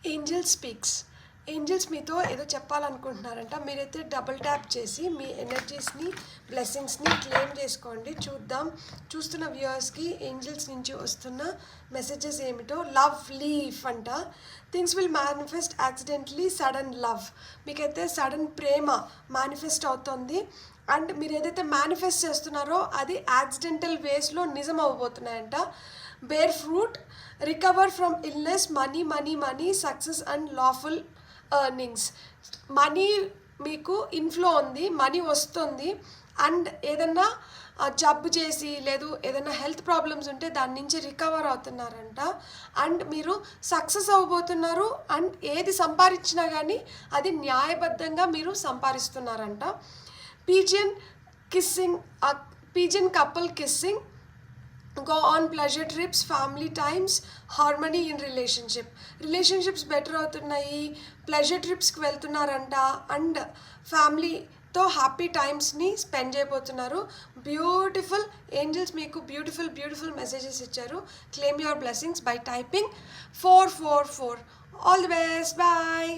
Angel speaks. Angeles మీతో ఏదో చెప్పాలనుకుంటున్నారంట. మీరైతే డబుల్ ట్యాప్ చేసి మీ ఎనర్జీస్ని, బ్లెస్సింగ్స్ని క్లెయిమ్ చేసుకోండి. చూస్తున్న వ్యూవర్స్కి ఏంజెల్స్ నుంచి వస్తున్న మెసేజెస్ ఏమిటో. లవ్ లీఫ్ అంట. Things will manifest accidentally sudden love. మీకైతే సడన్ ప్రేమ మేనిఫెస్ట్ అవుతుంది. అండ్ మీరు ఏదైతే మేనిఫెస్ట్ చేస్తున్నారో అది యాక్సిడెంటల్ వేస్లో నిజం అవ్వబోతున్నాయంట. Bear fruit, recover from illness, money, success and lawful earnings. Money మీకు ఇన్ఫ్లో ఉంది, మనీ వస్తుంది. అండ్ ఏదన్నా జబ్బు చేసి లేదు ఏదైనా హెల్త్ ప్రాబ్లమ్స్ ఉంటే దాని నుంచి రికవర్ అవుతున్నారంట. అండ్ మీరు సక్సెస్ అవ్వబోతున్నారు. అండ్ ఏది సంపాదించినా కానీ అది న్యాయబద్ధంగా మీరు సంపాదిస్తున్నారంట. pigeon couple kissing, go on pleasure trips, family times, harmony in relationships better అవుతున్నాయి. ప్లెజర్ ట్రిప్స్కి వెళ్తున్నారంట. అండ్ ఫ్యామిలీతో హ్యాపీ టైమ్స్ని స్పెండ్ చేయబోతున్నారు. బ్యూటిఫుల్ ఏంజల్స్ మీకు బ్యూటిఫుల్ మెసేజెస్ ఇచ్చారు. Claim your blessings by typing 444. All the best. Bye.